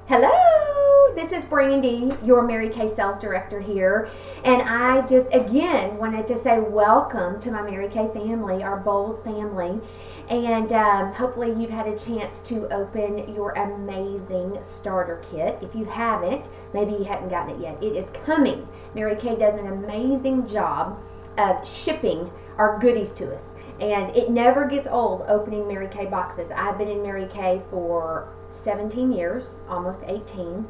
Hello, this is Brandy, your Mary Kay Sales Director here, and I just again wanted to say welcome to my Mary Kay family, our bold family, and hopefully you've had a chance to open your amazing starter kit. If you haven't, maybe you hadn't gotten it yet. It is coming. Mary Kay does an amazing job of shipping our goodies to us. And it never gets old opening Mary Kay boxes. I've been in Mary Kay for 17 years, almost 18.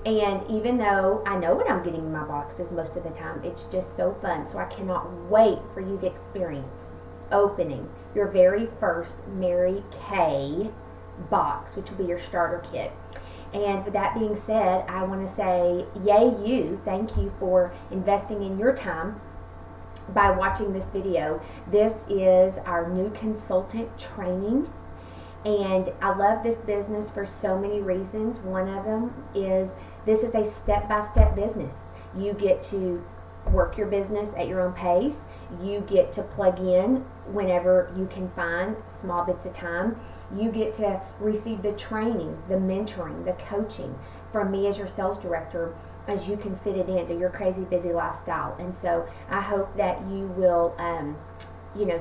And even though I know what I'm getting in my boxes most of the time, it's just so fun. So I cannot wait for you to experience opening your very first Mary Kay box, which will be your starter kit. And with that being said, I want to say, yay you, thank you for investing in your time by watching this video. This is our new consultant training, and I love this business for so many reasons. One of them is this is a step-by-step business. You get to work your business at your own pace. You get to plug in whenever you can find small bits of time. You get to receive the training, the mentoring, the coaching from me as your sales director, as you can fit it into your crazy busy lifestyle. And so I hope that you will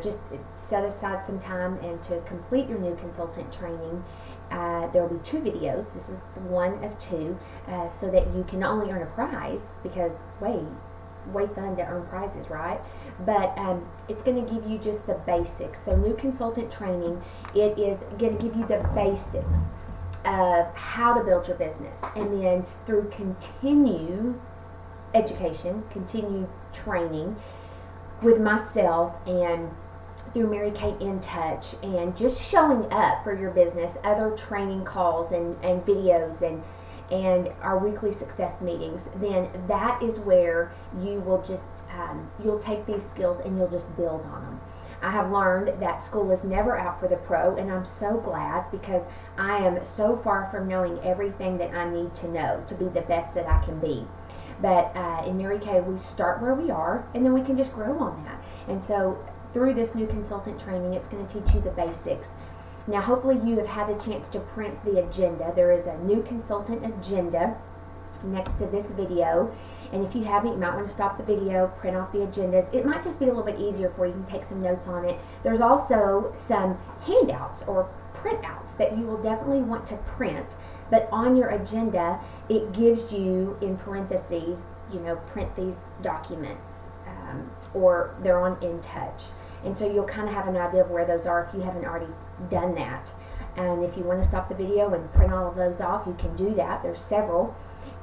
just set aside some time and to complete your new consultant training. There will be 2 videos. This is one of 2, so that you can not only earn a prize, because way fun to earn prizes, right? But it's going to give you just the basics. So new consultant training, it is going to give you the basics of how to build your business, and then through continued education, continued training with myself, and through Mary Kay In Touch, and just showing up for your business, other training calls and videos and our weekly success meetings, then that is where you will just you'll take these skills and you'll just build on them. I have learned that school is never out for the pro, and I'm so glad, because I am so far from knowing everything that I need to know to be the best that I can be. But in Mary Kay, we start where we are, and then we can just grow on that. And so through this new consultant training, it's going to teach you the basics. Now, hopefully you have had a chance to print the agenda. There is a new consultant agenda next to this video. And if you haven't, you might want to stop the video, print off the agendas. It might just be a little bit easier for you. You can take some notes on it. There's also some handouts or printouts that you will definitely want to print. But on your agenda, it gives you in parentheses, print these documents, or they're on In Touch. And so you'll kind of have an idea of where those are if you haven't already done that. And if you want to stop the video and print all of those off, you can do that. There's several,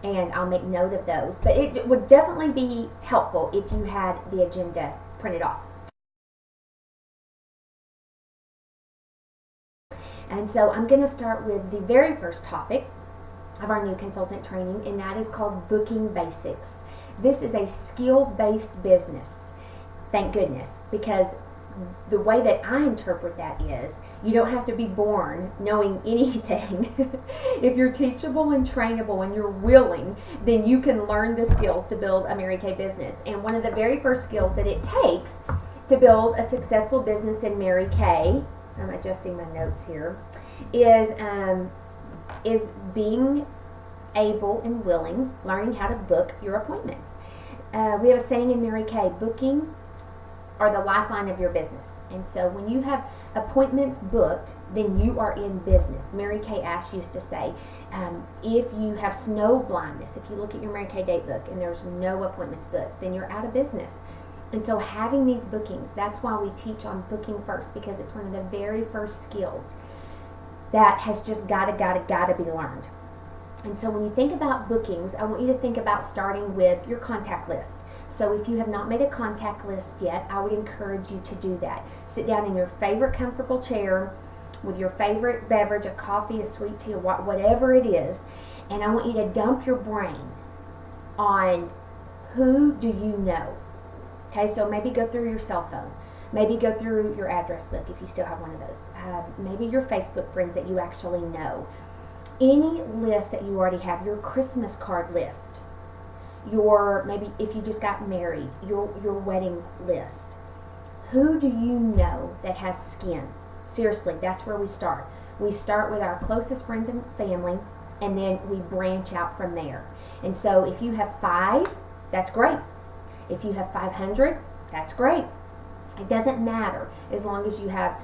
and I'll make note of those. But it would definitely be helpful if you had the agenda printed off. And so I'm going to start with the very first topic of our new consultant training, and that is called Booking Basics. This is a skill-based business, thank goodness, because the way that I interpret that is you don't have to be born knowing anything. If you're teachable and trainable and you're willing, then you can learn the skills to build a Mary Kay business. And one of the very first skills that it takes to build a successful business in Mary Kay, I'm adjusting my notes here, is being able and willing, learning how to book your appointments. We have a saying in Mary Kay, booking are the lifeline of your business. And so when you have appointments booked, then you are in business. Mary Kay Ash used to say, if you have snow blindness, if you look at your Mary Kay date book and there's no appointments booked, then you're out of business. And so having these bookings, that's why we teach on booking first, because it's one of the very first skills that has just gotta be learned. And so when you think about bookings, I want you to think about starting with your contact list. So if you have not made a contact list yet, I would encourage you to do that. Sit down in your favorite comfortable chair with your favorite beverage, a coffee, a sweet tea, whatever it is, and I want you to dump your brain on who do you know. Okay, so maybe go through your cell phone. Maybe go through your address book if you still have one of those. Maybe your Facebook friends that you actually know. Any list that you already have, your Christmas card list, maybe if you just got married, your wedding list. Who do you know that has skin? Seriously, that's where we start. We start with our closest friends and family, and then we branch out from there. And so if you have 5, that's great. If you have 500, that's great. It doesn't matter as long as you have,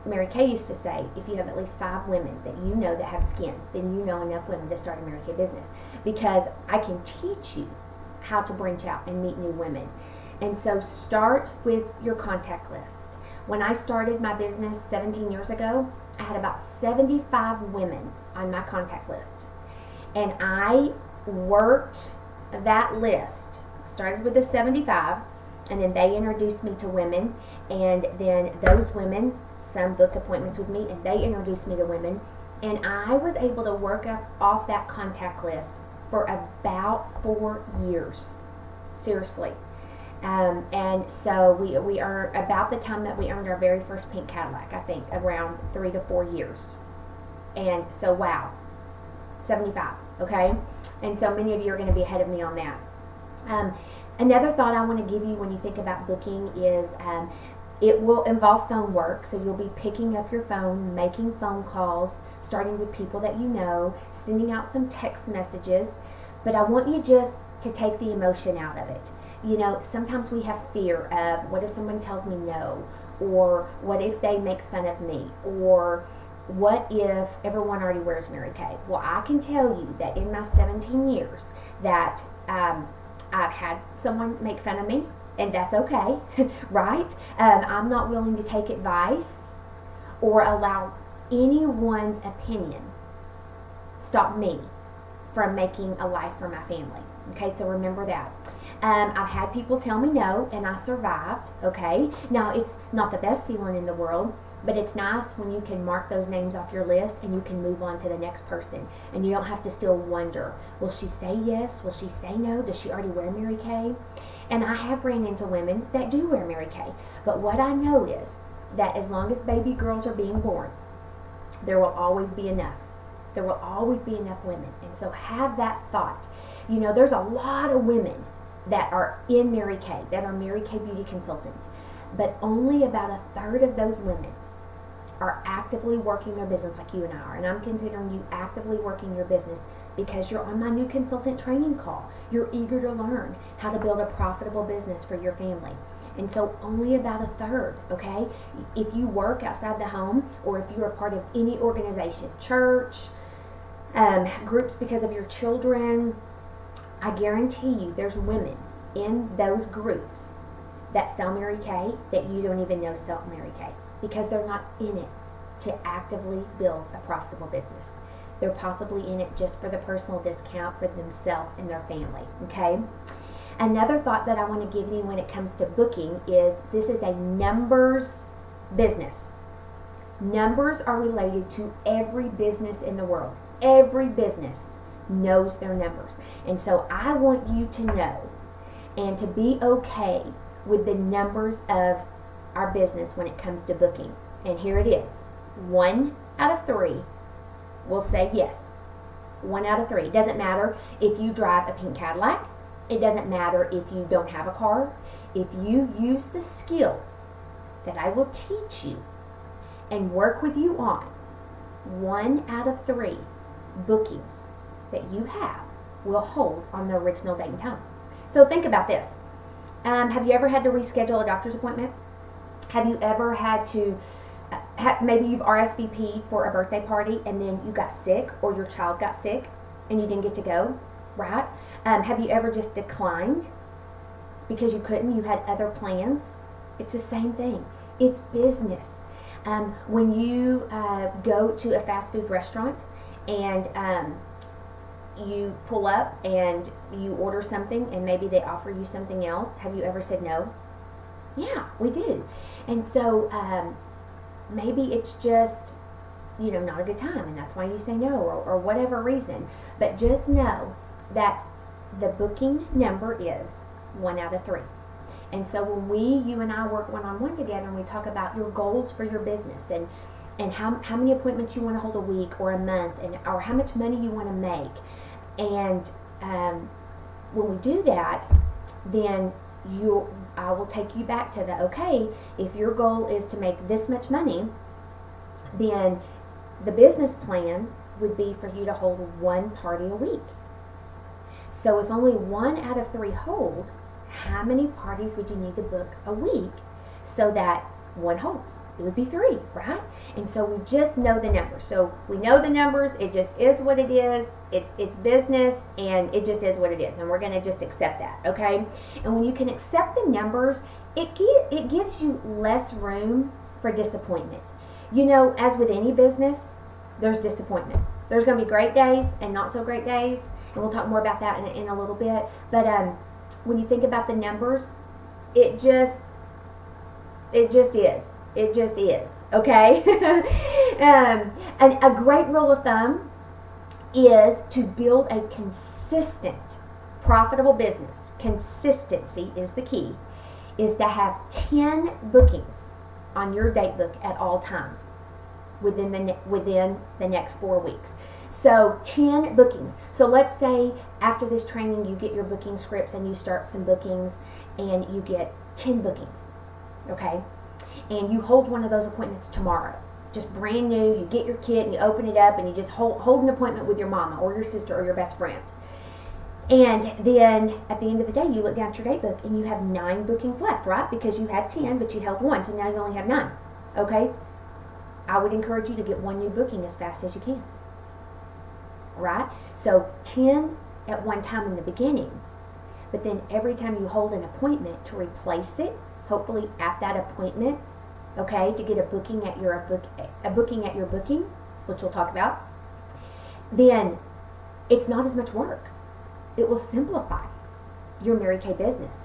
Mary Kay used to say, if you have at least 5 women that you know that have skin, then you know enough women to start a Mary Kay business, because I can teach you how to branch out and meet new women. And so start with your contact list. When I started my business 17 years ago, I had about 75 women on my contact list. And I worked that list, started with the 75, and then they introduced me to women, and then those women, some booked appointments with me, and they introduced me to women, and I was able to work off that contact list for about 4 years, seriously. And so we are about the time that we earned our very first pink Cadillac, I think, around 3 to 4 years. And so, wow, 75, okay? And so many of you are going to be ahead of me on that. Another thought I want to give you when you think about booking is it will involve phone work. So you'll be picking up your phone, making phone calls, starting with people that you know, sending out some text messages. But I want you just to take the emotion out of it. You know, sometimes we have fear of, what if someone tells me no? Or what if they make fun of me? Or what if everyone already wears Mary Kay? Well, I can tell you that in my 17 years that I've had someone make fun of me, and that's okay, right? I'm not willing to take advice or allow anyone's opinion stop me from making a life for my family. Okay, so remember that. I've had people tell me no, and I survived, okay? Now, it's not the best feeling in the world, but it's nice when you can mark those names off your list and you can move on to the next person. And you don't have to still wonder, will she say yes? Will she say no? Does she already wear Mary Kay? And I have ran into women that do wear Mary Kay. But what I know is that as long as baby girls are being born, there will always be enough. There will always be enough women. And so have that thought. You know, there's a lot of women that are in Mary Kay, that are Mary Kay beauty consultants. But only about a third of those women are actively working their business like you and I are. And I'm considering you actively working your business because you're on my new consultant training call. You're eager to learn how to build a profitable business for your family. And so only about a third, okay? If you work outside the home, or if you're a part of any organization, church, groups because of your children, I guarantee you there's women in those groups that sell Mary Kay that you don't even know sell Mary Kay, because they're not in it to actively build a profitable business. They're possibly in it just for the personal discount for themselves and their family, okay? Another thought that I want to give you when it comes to booking is this is a numbers business. Numbers are related to every business in the world. Every business knows their numbers. And so I want you to know and to be okay with the numbers of our business when it comes to booking. And here it is. 1 out of 3 will say yes. 1 out of 3. It doesn't matter if you drive a pink Cadillac. It doesn't matter if you don't have a car. If you use the skills that I will teach you and work with you on, 1 out of 3 bookings that you have will hold on the original date and time. So think about this. Have you ever had to reschedule a doctor's appointment? Have you ever had to, maybe you've RSVP'd for a birthday party and then you got sick, or your child got sick and you didn't get to go, right? Have you ever just declined because you couldn't, you had other plans? It's the same thing. It's business. When you go to a fast food restaurant and you pull up and you order something and maybe they offer you something else, have you ever said no? Yeah, we do. And so maybe it's just, not a good time, and that's why you say no, or whatever reason. But just know that the booking number is 1 out of 3. And so when you and I work one-on-one together and we talk about your goals for your business and how many appointments you want to hold a week or a month, or how much money you want to make, and when we do that, then I will take you back to okay, if your goal is to make this much money, then the business plan would be for you to hold one party a week. So if only 1 out of 3 hold, how many parties would you need to book a week so that one holds? It would be 3, right? And so we just know the numbers. So we know the numbers. It just is what it is. It's business, and it just is what it is. And we're going to just accept that, okay? And when you can accept the numbers, it gives you less room for disappointment. You know, as with any business, there's disappointment. There's going to be great days and not so great days. And we'll talk more about that in a little bit. But when you think about the numbers, it just is. It just is, okay? And a great rule of thumb is to build a consistent, profitable business. Consistency is the key, is to have 10 bookings on your date book at all times within the next 4 weeks. So 10 bookings. So let's say after this training you get your booking scripts and you start some bookings and you get 10 bookings, okay? And you hold one of those appointments tomorrow. Just brand new, you get your kit and you open it up and you just hold an appointment with your mama or your sister or your best friend. And then at the end of the day, you look down at your date book and you have 9 bookings left, right? Because you had 10, but you held 1, so now you only have 9, okay? I would encourage you to get 1 new booking as fast as you can, right? So 10 at one time in the beginning, but then every time you hold an appointment to replace it, hopefully at that appointment, okay, to get a booking at your booking, which we'll talk about, then it's not as much work. It will simplify your Mary Kay business.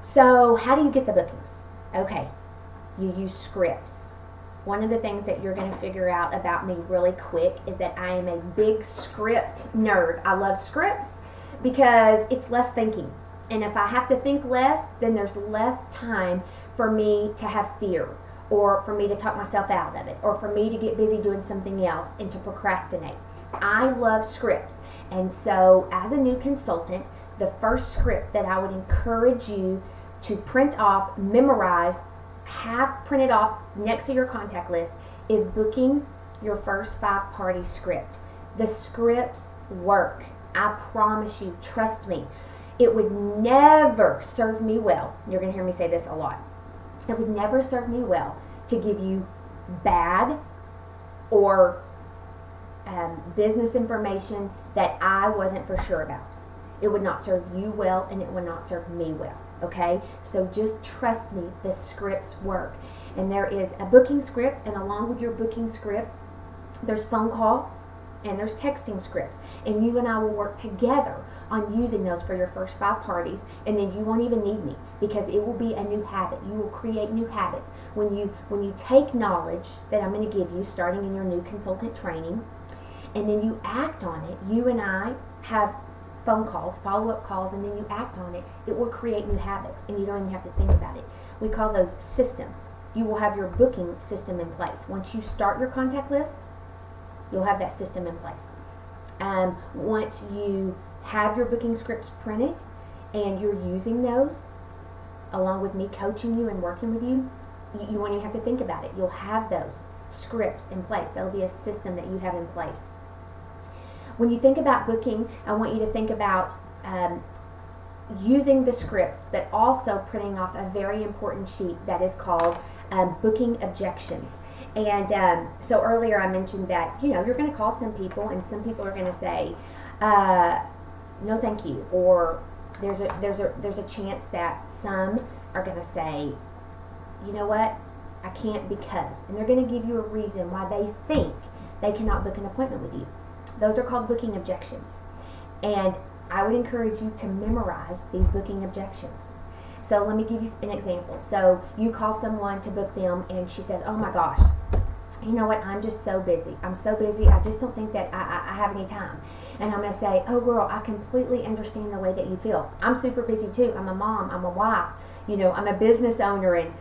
So how do you get the bookings? Okay, you use scripts. One of the things that you're going to figure out about me really quick is that I am a big script nerd. I love scripts because it's less thinking. And if I have to think less, then there's less time for me to have fear, or for me to talk myself out of it, or for me to get busy doing something else and to procrastinate. I love scripts. And so as a new consultant, the first script that I would encourage you to print off, memorize, have printed off next to your contact list is booking your first 5-party script. The scripts work. I promise you, trust me. It would never serve me well. You're going to hear me say this a lot. It would never serve me well to give you bad or business information that I wasn't for sure about. It would not serve you well, and it would not serve me well, okay? So just trust me, the scripts work. And there is a booking script, and along with your booking script, there's phone calls and there's texting scripts. And you and I will work together on using those for your first 5 parties, and then you won't even need me because it will be a new habit. You will create new habits. When you take knowledge that I'm going to give you starting in your new consultant training, and then you act on it, you and I have phone calls, follow-up calls, and then you act on it, it will create new habits, and you don't even have to think about it. We call those systems. You will have your booking system in place. Once you start your contact list, you'll have that system in place. Once you have your booking scripts printed and you're using those along with me coaching you and working with you, you won't even have to think about it. You'll have those scripts in place. That'll be a system that you have in place. When you think about booking, I want you to think about using the scripts, but also printing off a very important sheet that is called booking objections. And so earlier I mentioned that, you're going to call some people, and some people are going to say, no thank you, or there's a chance that some are going to say, you know what, I can't because, and they're going to give you a reason why they think they cannot book an appointment with you. Those are called booking objections. And I would encourage you to memorize these booking objections. So let me give you an example. So you call someone to book them, and she says, oh my gosh, you know what, I'm just so busy. I'm so busy, I just don't think that I have any time. And I'm going to say, oh girl, I completely understand the way that you feel. I'm super busy too. I'm a mom, I'm a wife, I'm a business owner, and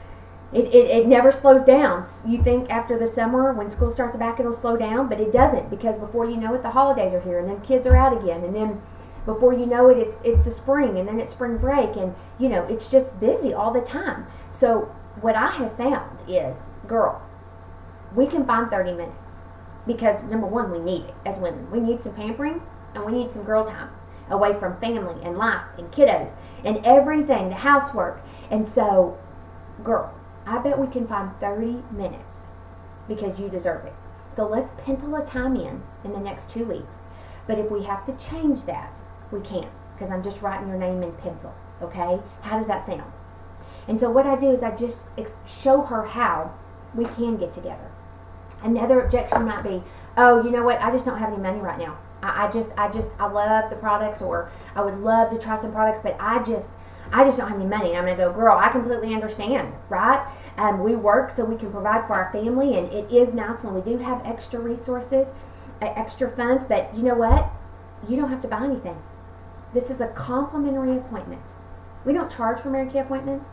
it never slows down. You think after the summer when school starts back it'll slow down, but it doesn't, because before you know it, the holidays are here, and then kids are out again, and then before you know it, it's the spring, and then it's spring break, and it's just busy all the time. So what I have found is, girl, we can find 30 minutes. because number one, we need it as women. We need some pampering and we need some girl time away from family and life and kiddos and everything, the housework. And so, girl, I bet we can find 30 minutes because you deserve it. So let's pencil a time in the next 2 weeks. But if we have to change that, we can't, because I'm just writing your name in pencil, okay? How does that sound? And so what I do is I just show her how we can get together. Another objection might be, oh, you know what, I just don't have any money right now. I love the products, or I would love to try some products, but I just don't have any money. And I'm going to go, girl, I completely understand, right? We work so we can provide for our family, and it is nice when we do have extra resources, extra funds, but you know what? You don't have to buy anything. This is a complimentary appointment. We don't charge for Mary Kay appointments,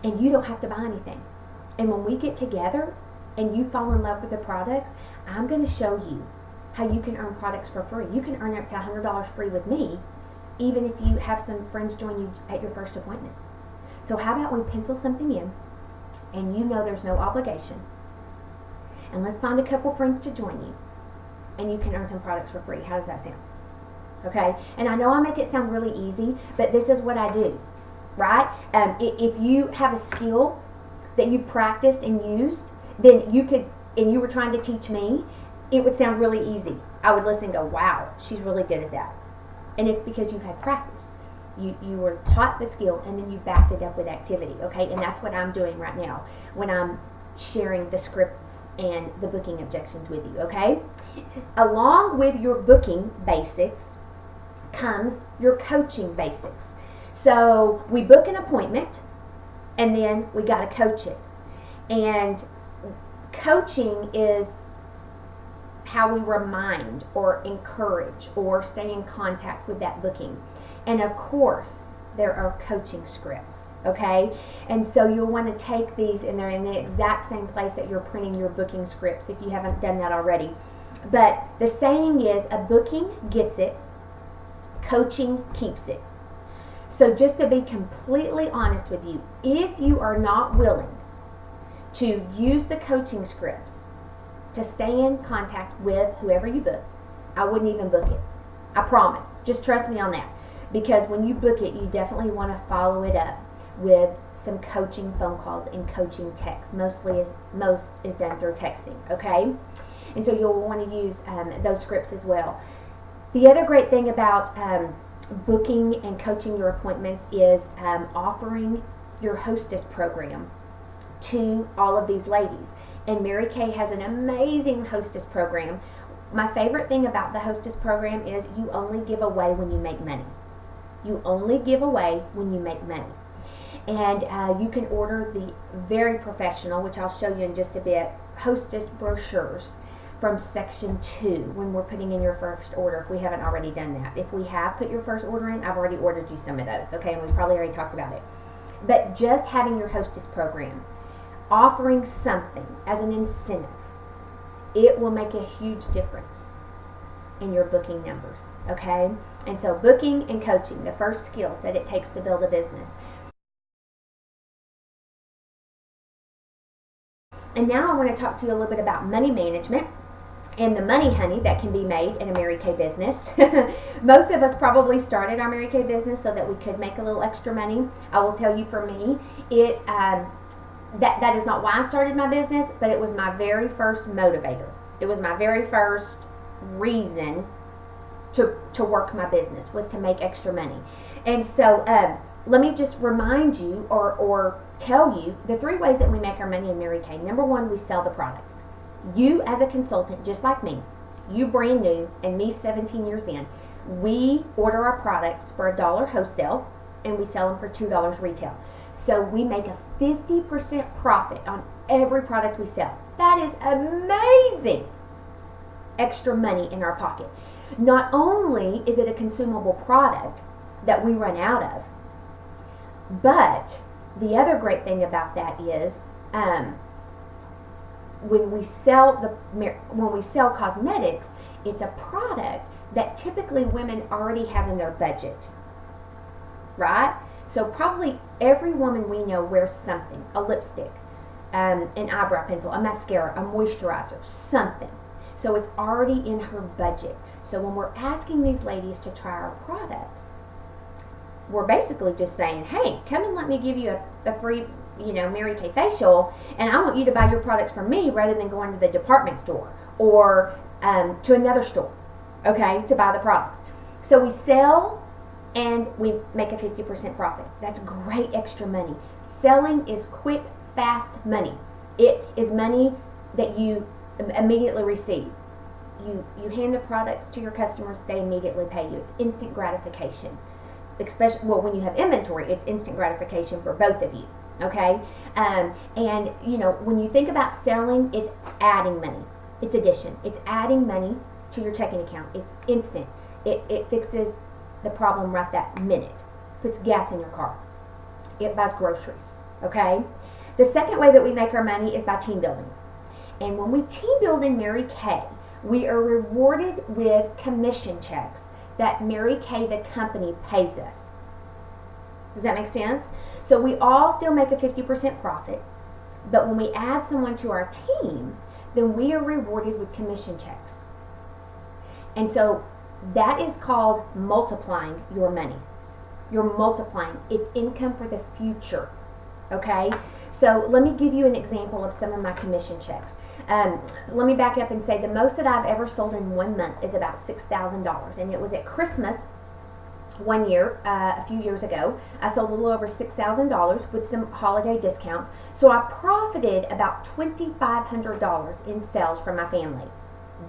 and you don't have to buy anything. And when we get together and you fall in love with the products, I'm going to show you how you can earn products for free. You can earn up to $100 free with me, even if you have some friends join you at your first appointment. So how about we pencil something in, and you know there's no obligation, and let's find a couple friends to join you, and you can earn some products for free. How does that sound? Okay? And I know I make it sound really easy, but this is what I do, right? If you have a skill that you've practiced and used, then you could, and you were trying to teach me, it would sound really easy. I would listen and go, wow, she's really good at that. And it's because you've had practice. You were taught the skill, and then you backed it up with activity, okay? And that's what I'm doing right now when I'm sharing the scripts and the booking objections with you, okay? Along with your booking basics comes your coaching basics. So we book an appointment, and then we got to coach it. And coaching is how we remind or encourage or stay in contact with that booking. And of course, there are coaching scripts, okay? And so you'll want to take these, and they're in the exact same place that you're printing your booking scripts if you haven't done that already. But the saying is, a booking gets it, coaching keeps it. So just to be completely honest with you, if you are not willing to use the coaching scripts to stay in contact with whoever you book, I wouldn't even book it. I promise. Just trust me on that. Because when you book it, you definitely want to follow it up with some coaching phone calls and coaching texts. Most is done through texting, okay? And so you'll want to use those scripts as well. The other great thing about booking and coaching your appointments is offering your hostess program to all of these ladies. And Mary Kay has an amazing hostess program. My favorite thing about the hostess program is you only give away when you make money. You only give away when you make money. And you can order the very professional, which I'll show you in just a bit, hostess brochures from section 2 when we're putting in your first order, if we haven't already done that. If we have put your first order in, I've already ordered you some of those, okay? And we've probably already talked about it. But just having your hostess program, offering something as an incentive, it will make a huge difference in your booking numbers, okay? And so booking and coaching, the first skills that it takes to build a business. And now I want to talk to you a little bit about money management and the money, honey, that can be made in a Mary Kay business. Most of us probably started our Mary Kay business so that we could make a little extra money. I will tell you, for me, that is not why I started my business, but it was my very first motivator. It was my very first reason to work my business, was to make extra money. And so let me just remind you or tell you the 3 ways that we make our money in Mary Kay. Number 1, we sell the product. You as a consultant, just like me, you brand new and me 17 years in, we order our products for $1 wholesale and we sell them for $2 retail. So we make a 50% profit on every product we sell. That is amazing. Extra money in our pocket. Not only is it a consumable product that we run out of, but the other great thing about that is when we sell cosmetics, it's a product that typically women already have in their budget, right? So probably every woman we know wears something, a lipstick, an eyebrow pencil, a mascara, a moisturizer, something. So it's already in her budget. So when we're asking these ladies to try our products, we're basically just saying, hey, come and let me give you a free, Mary Kay facial, and I want you to buy your products from me rather than going to the department store or to another store, okay, to buy the products. So we sell and we make a 50% profit. That's great extra money. Selling is quick, fast money. It is money that you immediately receive. You hand the products to your customers, they immediately pay you. It's instant gratification. Especially, when you have inventory, it's instant gratification for both of you, okay? And when you think about selling, it's adding money. It's addition. It's adding money to your checking account. It's instant. It fixes the problem right that minute. Puts gas in your car. It buys groceries, okay? The second way that we make our money is by team building. And when we team build in Mary Kay, we are rewarded with commission checks that Mary Kay, the company, pays us. Does that make sense? So we all still make a 50% profit, but when we add someone to our team, then we are rewarded with commission checks. And so that is called multiplying your money. You're multiplying. It's income for the future. Okay? So let me give you an example of some of my commission checks. Let me back up and say the most that I've ever sold in 1 month is about $6,000. And it was at Christmas one year, a few years ago. I sold a little over $6,000 with some holiday discounts. So I profited about $2,500 in sales from my family.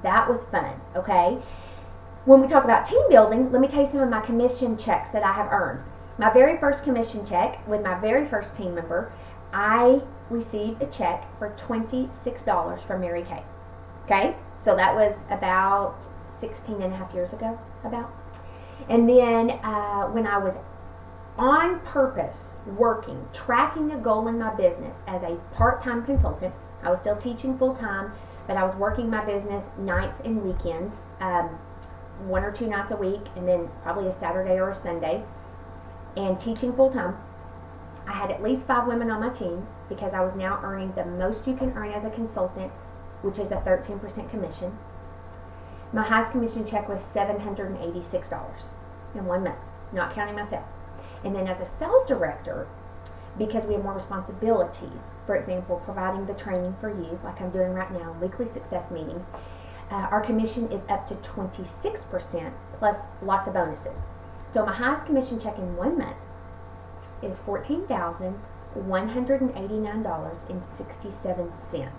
That was fun, okay? When we talk about team building, let me tell you some of my commission checks that I have earned. My very first commission check with my very first team member, I received a check for $26 from Mary Kay. Okay? So that was about 16 and a half years ago, about. And then when I was on purpose working, tracking a goal in my business as a part-time consultant, I was still teaching full-time, but I was working my business nights and weekends, 1 or 2 nights a week, and then probably a Saturday or a Sunday, and teaching full-time. I had at least 5 women on my team because I was now earning the most you can earn as a consultant, which is a 13% commission. My highest commission check was $786 in 1 month, not counting my sales. And then as a sales director, because we have more responsibilities, for example, providing the training for you, like I'm doing right now, weekly success meetings, our commission is up to 26% plus lots of bonuses. So my highest commission check in 1 month is $14,189.67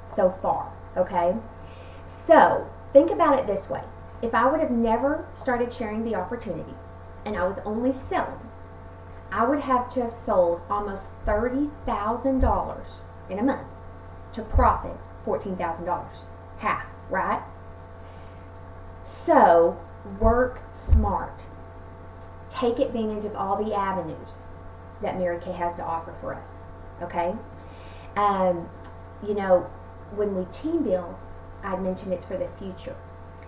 so far, okay? So think about it this way. If I would have never started sharing the opportunity and I was only selling, I would have to have sold almost $30,000 in a month to profit $14,000. Half, right? So work smart. Take advantage of all the avenues that Mary Kay has to offer for us, okay? When we team build, I mentioned it's for the future.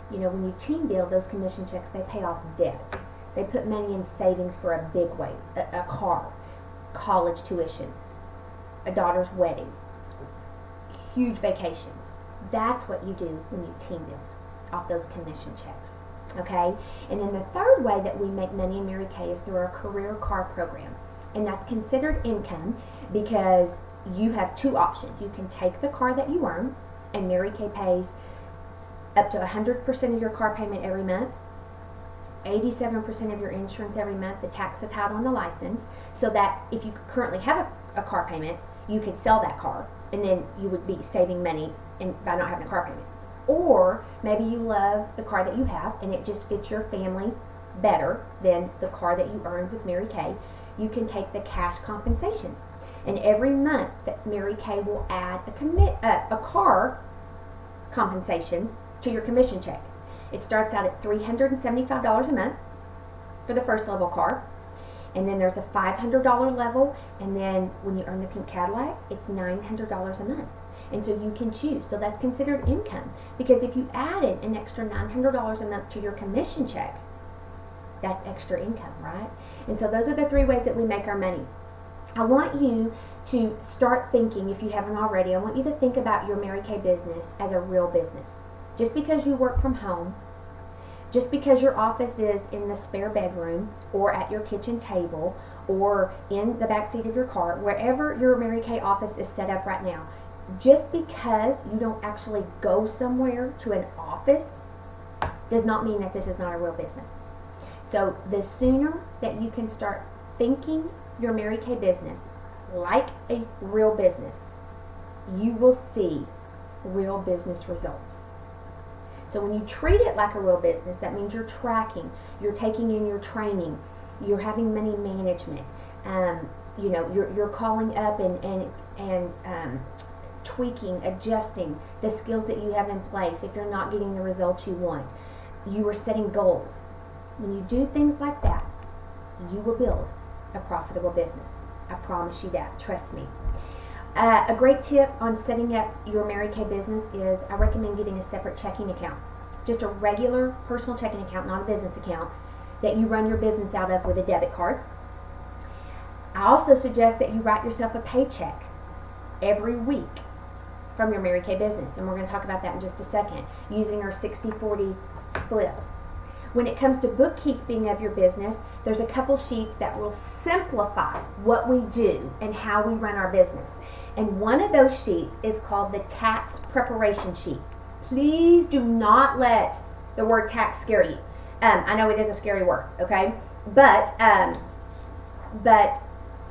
When you team build, those commission checks, they pay off debt. They put money in savings for a big way, a car, college tuition, a daughter's wedding, huge vacations. That's what you do when you team build off those commission checks, okay? And then the third way that we make money in Mary Kay is through our career car program. And that's considered income because you have 2 options. You can take the car that you earn, and Mary Kay pays up to 100% of your car payment every month, 87% of your insurance every month, the tax, the title, and the license, so that if you currently have a car payment, you could sell that car, and then you would be saving money by not having a car payment. Or maybe you love the car that you have, and it just fits your family better than the car that you earned with Mary Kay. You can take the cash compensation. And every month that Mary Kay will add a car compensation to your commission check. It starts out at $375 a month for the first level car. And then there's a $500 level. And then when you earn the pink Cadillac, it's $900 a month. And so you can choose. So that's considered income. Because if you added an extra $900 a month to your commission check, that's extra income, right? And so those are the 3 ways that we make our money. I want you to start thinking, if you haven't already, I want you to think about your Mary Kay business as a real business. Just because you work from home, just because your office is in the spare bedroom or at your kitchen table or in the back seat of your car, wherever your Mary Kay office is set up right now, just because you don't actually go somewhere to an office does not mean that this is not a real business. So the sooner that you can start thinking your Mary Kay business like a real business, you will see real business results. So when you treat it like a real business, that means you're tracking, you're taking in your training, you're having money management, you're calling up and tweaking, adjusting the skills that you have in place if you're not getting the results you want. You are setting goals. When you do things like that, you will build a profitable business. I promise you that. Trust me. A great tip on setting up your Mary Kay business is I recommend getting a separate checking account. Just a regular personal checking account, not a business account, that you run your business out of with a debit card. I also suggest that you write yourself a paycheck every week from your Mary Kay business, and we're going to talk about that in just a second, using our 60-40 split. When it comes to bookkeeping of your business, there's a couple sheets that will simplify what we do and how we run our business. And one of those sheets is called the tax preparation sheet. Please do not let the word tax scare you. I know it is a scary word, okay? But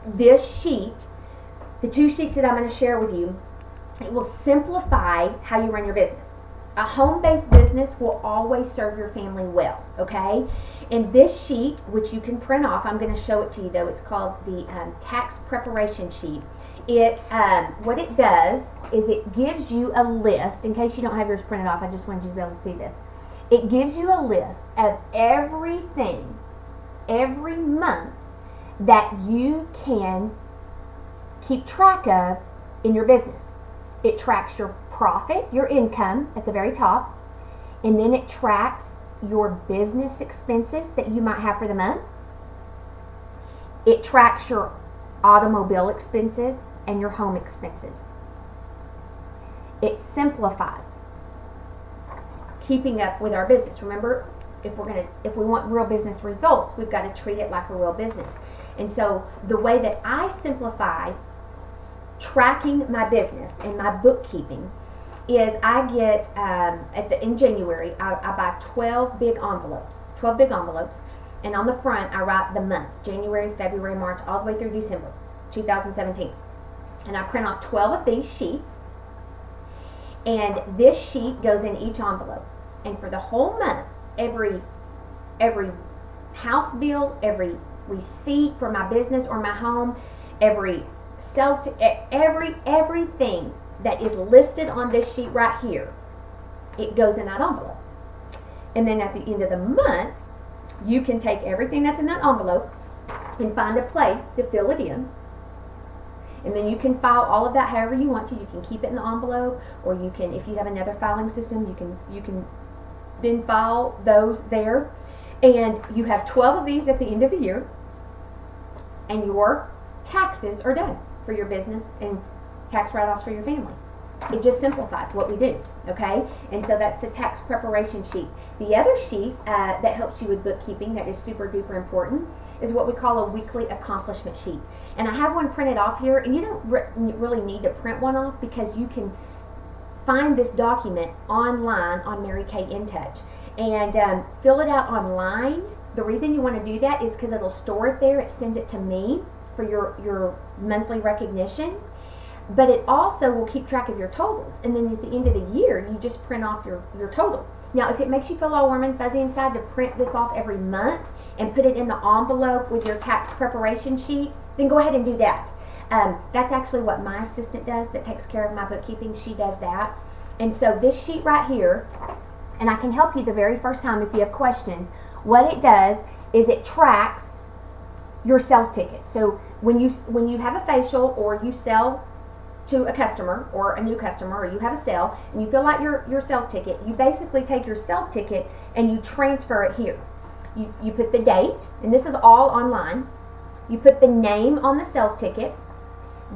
this sheet, the two sheets that I'm going to share with you, it will simplify how you run your business. A home-based business will always serve your family well, okay? And this sheet, which you can print off, I'm going to show it to you though. It's called the tax preparation sheet. What it does is it gives you a list. In case you don't have yours printed off, I just wanted you to be able to see this. It gives you a list of everything, every month, that you can keep track of in your business. It tracks your profit, your income at the very top, and then it tracks your business expenses that you might have for the month. It tracks your automobile expenses and your home expenses. It simplifies keeping up with our business. Remember, if we want real business results, we've got to treat it like a real business. And so the way that I simplify tracking my business and my bookkeeping is I get in January I buy 12 big envelopes, and on the front I write the month, January, February, March, all the way through December 2017, and I print off 12 of these sheets, and this sheet goes in each envelope, and for the whole month, every house bill, every receipt for my business or my home, every sales, everything that is listed on this sheet right here, it goes in that envelope. And then at the end of the month, you can take everything that's in that envelope and find a place to fill it in. And then you can file all of that however you want to. You can keep it in the envelope, or you can, if you have another filing system, you can then file those there. And you have 12 of these at the end of the year, and your taxes are done for your business and tax write-offs for your family. It just simplifies what we do, okay? And so that's the tax preparation sheet. The other sheet that helps you with bookkeeping that is super duper important is what we call a weekly accomplishment sheet. And I have one printed off here, and you don't really need to print one off because you can find this document online on Mary Kay InTouch and fill it out online. The reason you want to do that is because it'll store it there. It sends it to me for your monthly recognition, but it also will keep track of your totals, and then at the end of the year you just print off your total. Now if it makes you feel all warm and fuzzy inside to print this off every month and put it in the envelope with your tax preparation sheet, then go ahead and do that. That's actually what my assistant does that takes care of my bookkeeping. She does that. And so this sheet right here, and I can help you the very first time if you have questions, what it does is it tracks your sales ticket. So when you have a facial, or you sell to a customer or a new customer, or you have a sale and you fill out your sales ticket, you basically take your sales ticket and you transfer it here. You put the date, and this is all online. You put the name on the sales ticket.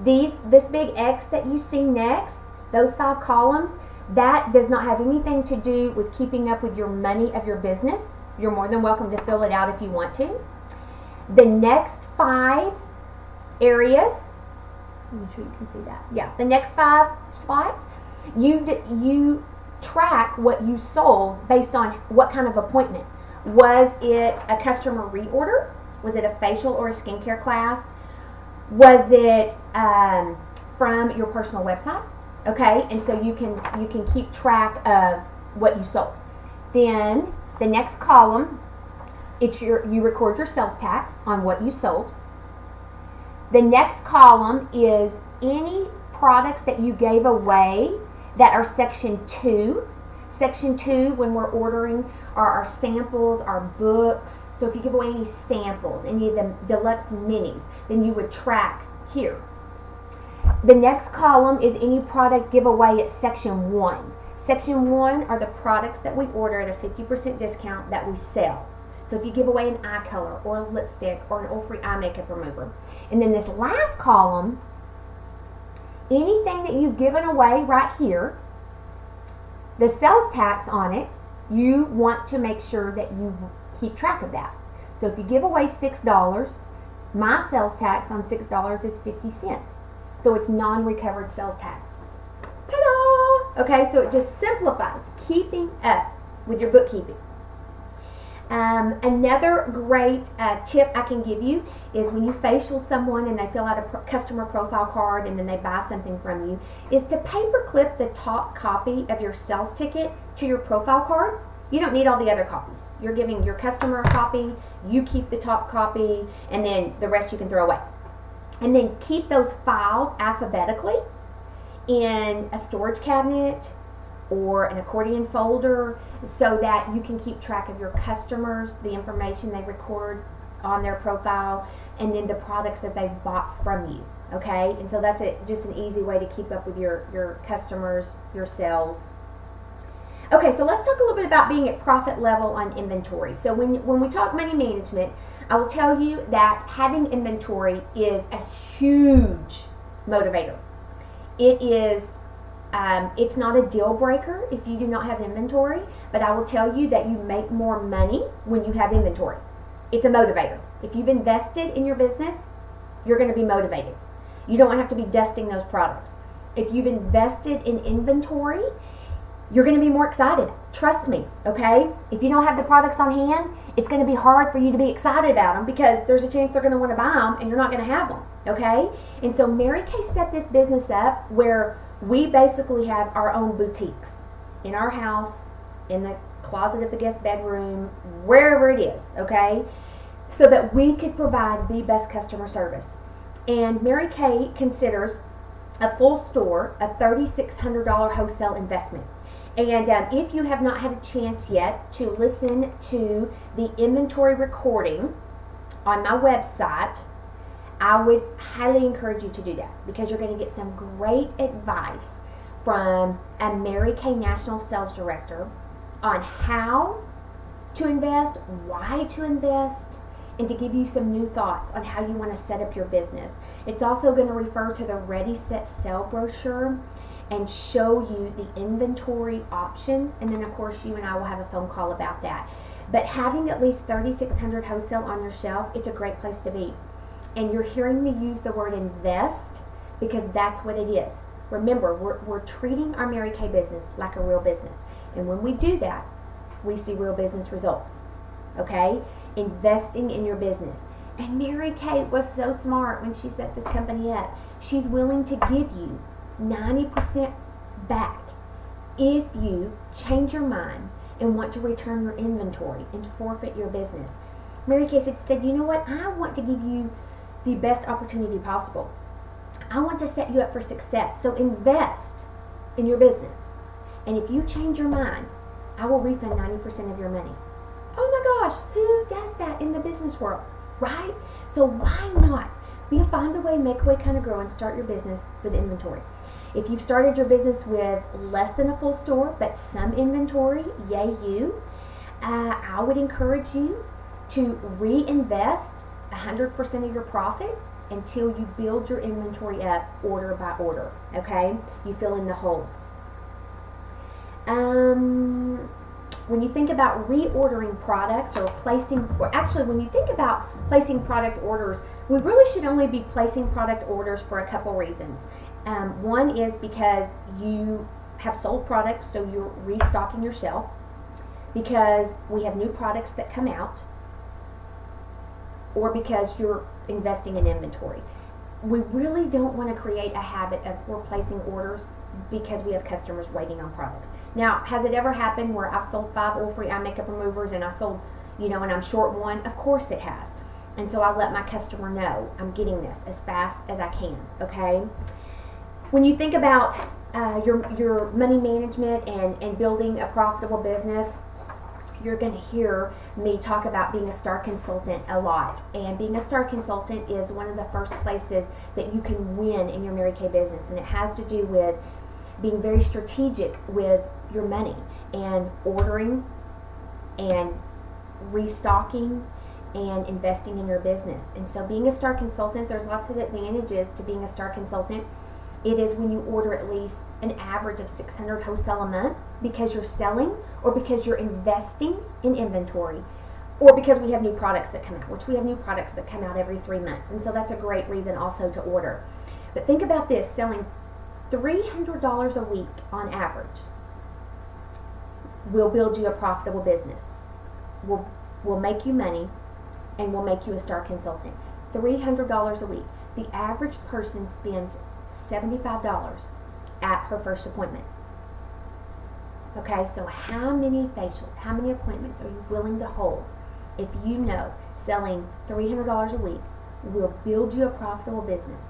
This big X that you see next, those 5 columns, that does not have anything to do with keeping up with your money of your business. You're more than welcome to fill it out if you want to. The next 5 areas, make sure you can see that. Yeah, the next 5 spots, you track what you sold based on what kind of appointment. Was it a customer reorder? Was it a facial or a skincare class? Was it from your personal website? Okay, and so you can keep track of what you sold. Then the next column, you record your sales tax on what you sold. The next column is any products that you gave away that are Section 2. Section 2, when we're ordering, are our samples, our books. So if you give away any samples, any of the deluxe minis, then you would track here. The next column is any product giveaway at Section 1. Section 1 are the products that we order at a 50% discount that we sell. So if you give away an eye color or a lipstick or an oil-free eye makeup remover. And then this last column, anything that you've given away right here, the sales tax on it, you want to make sure that you keep track of that. So if you give away $6, my sales tax on $6 is 50 cents. So it's non-recovered sales tax. Ta-da! Okay, so it just simplifies keeping up with your bookkeeping. Another great tip I can give you is when you facial someone and they fill out a customer profile card and then they buy something from you, is to paper clip the top copy of your sales ticket to your profile card. You don't need all the other copies. You're giving your customer a copy, you keep the top copy, and then the rest you can throw away. And then keep those filed alphabetically in a storage cabinet or an accordion folder so that you can keep track of your customers, the information they record on their profile, and then the products that they've bought from you. Okay, and so that's just an easy way to keep up with your customers, your sales. Okay, so let's talk a little bit about being at profit level on inventory. So when we talk money management, I will tell you that having inventory is a huge motivator. It is, it's not a deal breaker if you do not have inventory, but I will tell you that you make more money when you have inventory. It's a motivator. If you've invested in your business, you're going to be motivated. You don't have to be dusting those products. If you've invested in inventory, you're going to be more excited. Trust me, okay? If you don't have the products on hand, it's going to be hard for you to be excited about them because there's a chance they're going to want to buy them and you're not going to have them, okay? And so Mary Kay set this business up where we basically have our own boutiques in our house, in the closet of the guest bedroom, wherever it is, okay? So that we could provide the best customer service. And Mary Kay considers a full store a $3,600 wholesale investment. And if you have not had a chance yet to listen to the inventory recording on my website, I would highly encourage you to do that because you're going to get some great advice from a Mary Kay National Sales Director on how to invest, why to invest, and to give you some new thoughts on how you want to set up your business. It's also going to refer to the Ready, Set, Sell brochure and show you the inventory options, and then of course you and I will have a phone call about that. But having at least 3,600 wholesale on your shelf, it's a great place to be. And you're hearing me use the word invest because that's what it is. Remember, we're treating our Mary Kay business like a real business. And when we do that, we see real business results. Okay? Investing in your business. And Mary Kay was so smart when she set this company up. She's willing to give you 90% back if you change your mind and want to return your inventory and forfeit your business. Mary Kay said, you know what? I want to give you the best opportunity possible. I want to set you up for success. So invest in your business. And if you change your mind, I will refund 90% of your money. Oh my gosh, who does that in the business world, right? So why not? Find a way, make a way, kind of grow, and start your business with inventory. If you've started your business with less than a full store, but some inventory, yay you. I would encourage you to reinvest 100% of your profit until you build your inventory up order by order, okay? You fill in the holes. When you think about reordering products or when you think about placing product orders, we really should only be placing product orders for a couple reasons. One is because you have sold products, so you're restocking your shelf, because we have new products that come out, or because you're investing in inventory. We really don't want to create a habit of we're placing orders because we have customers waiting on products. Now, has it ever happened where I've sold 5 oil-free eye makeup removers and I sold, and I'm short one? Of course it has. And so I let my customer know I'm getting this as fast as I can, okay? When you think about your money management and building a profitable business, you're going to hear me talk about being a star consultant a lot. And being a star consultant is one of the first places that you can win in your Mary Kay business. And it has to do with being very strategic with your money and ordering and restocking and investing in your business. And so being a star consultant, there's lots of advantages to being a star consultant. It is when you order at least an average of 600 wholesale a month because you're selling, or because you're investing in inventory, or because we have new products that come out, which we have new products that come out every 3 months. And so that's a great reason also to order. But think about this, selling $300 a week on average will build you a profitable business, will make you money, and will make you a star consultant. $300 a week. The average person spends $75 at her first appointment. Okay, so how many facials, how many appointments are you willing to hold if you know selling $300 a week will build you a profitable business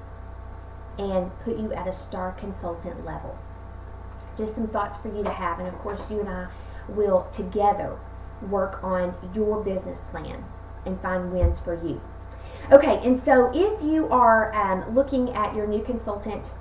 and put you at a star consultant level? Just some thoughts for you to have, and of course you and I will together work on your business plan and find wins for you. Okay, and so if you are looking at your new consultant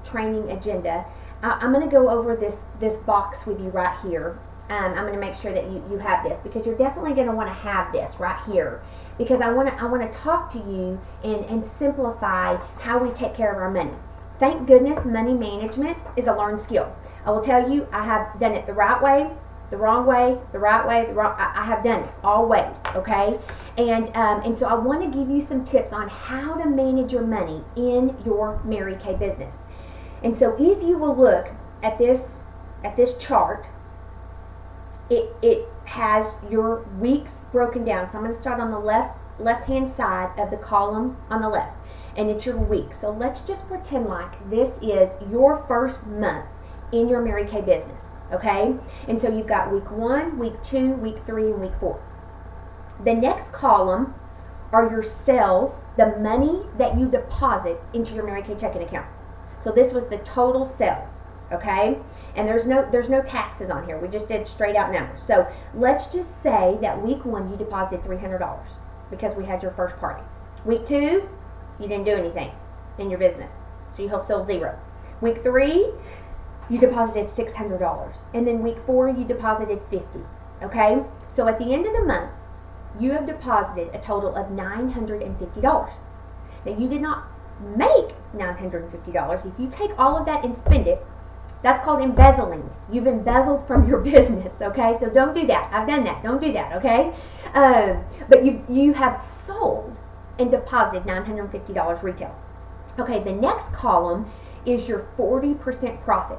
training agenda, I'm going to go over this box with you right here. I'm going to make sure that you have this, because you're definitely going to want to have this right here, because I want to talk to you and simplify how we take care of our money. Thank goodness money management is a learned skill. I will tell you, I have done it the right way, the wrong way, the right way, the wrong. I have done it all ways, okay? And so I want to give you some tips on how to manage your money in your Mary Kay business. And so if you will look at this chart, it has your weeks broken down. So I'm going to start on the left-hand side of the column on the left, and it's your week. So let's just pretend like this is your first month in your Mary Kay business, okay? And so you've got week 1, week 2, week 3, and week 4. The next column are your sales, the money that you deposit into your Mary Kay checking account. So this was the total sales, okay? And there's no taxes on here. We just did straight out numbers. So let's just say that week 1 you deposited $300 because we had your first party. Week 2, you didn't do anything in your business, so you sold 0. Week 3, you deposited $600, and then week 4 you deposited $50. Okay, so at the end of the month, you have deposited a total of $950. Now you did not make $950. If you take all of that and spend it, that's called embezzling. You've embezzled from your business, okay? So don't do that. I've done that. Don't do that, okay? But you have sold and deposited $950 retail. Okay, the next column is your 40% profit.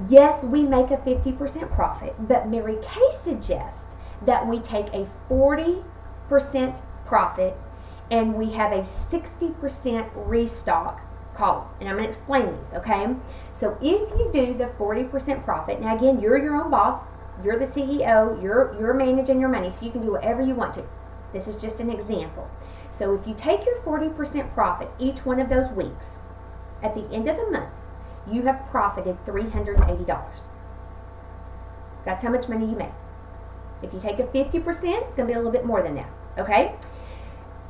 Yes, we make a 50% profit, but Mary Kay suggests that we take a 40% profit and we have a 60% restock column. And I'm going to explain these, okay? So if you do the 40% profit, now again, you're your own boss, you're the CEO, you're managing your money, so you can do whatever you want to. This is just an example. So if you take your 40% profit each one of those weeks, at the end of the month, you have profited $380. That's how much money you make. If you take a 50%, it's going to be a little bit more than that, okay?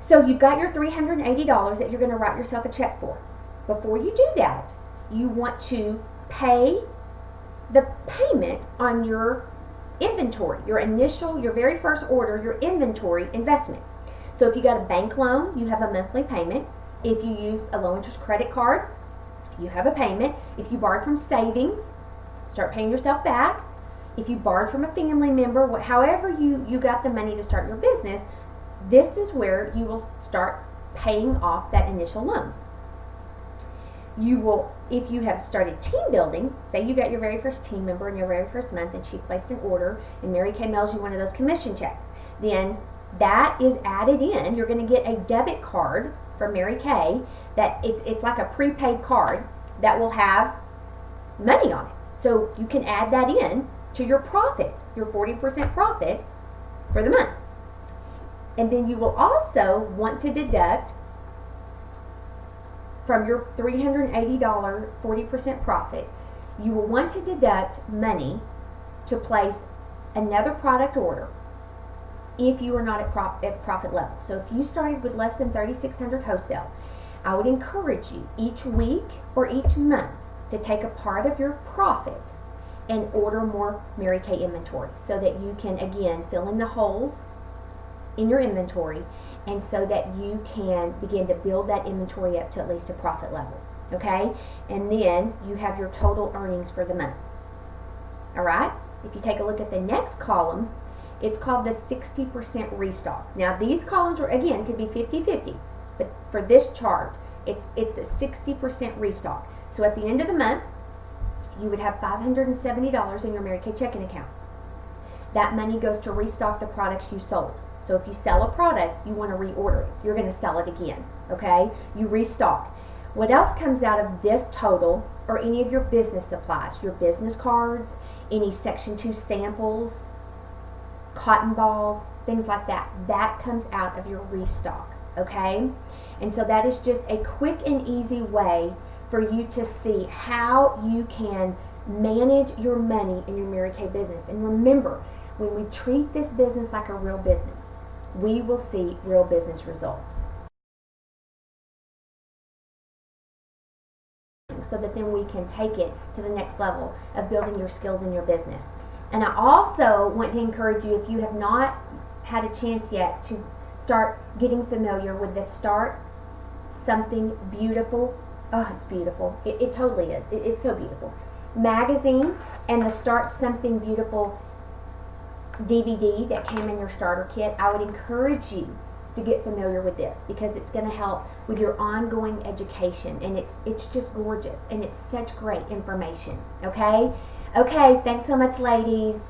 So you've got your $380 that you're going to write yourself a check for. Before you do that, you want to pay the payment on your inventory, your very first order, your inventory investment. So if you got a bank loan, you have a monthly payment. If you used a low interest credit card, you have a payment. If you borrowed from savings, start paying yourself back. If you borrowed from a family member, however you got the money to start your business, this is where you will start paying off that initial loan. You will, if you have started team building, say you got your very first team member in your very first month and she placed an order and Mary Kay mails you one of those commission checks, then that is added in. You're going to get a debit card from Mary Kay that it's like a prepaid card that will have money on it. So you can add that in to your profit, your 40% profit for the month. And then you will also want to deduct from your $380 40% profit, you will want to deduct money to place another product order if you are not at profit level. So if you started with less than 3,600 wholesale, I would encourage you each week or each month to take a part of your profit and order more Mary Kay inventory so that you can, again, fill in the holes in your inventory, and so that you can begin to build that inventory up to at least a profit level, okay? And then you have your total earnings for the month, all right? If you take a look at the next column, it's called the 60% restock. Now these columns are, again, could be 50-50, but for this chart, it's a 60% restock. So at the end of the month, you would have $570 in your Mary Kay checking account. That money goes to restock the products you sold. So if you sell a product, you want to reorder it. You're going to sell it again, okay? You restock. What else comes out of this total are any of your business supplies, your business cards, any Section 2 samples, cotton balls, things like that. That comes out of your restock, okay? And so that is just a quick and easy way for you to see how you can manage your money in your Mary Kay business. And remember, when we treat this business like a real business, we will see real business results. So that then we can take it to the next level of building your skills in your business. And I also want to encourage you, if you have not had a chance yet, to start getting familiar with the Start Something Beautiful. Oh, it's beautiful. It totally is. It's so beautiful. Magazine and the Start Something Beautiful DVD that came in your starter kit. I would encourage you to get familiar with this because it's going to help with your ongoing education, and it's just gorgeous and it's such great information. Okay, thanks so much, ladies.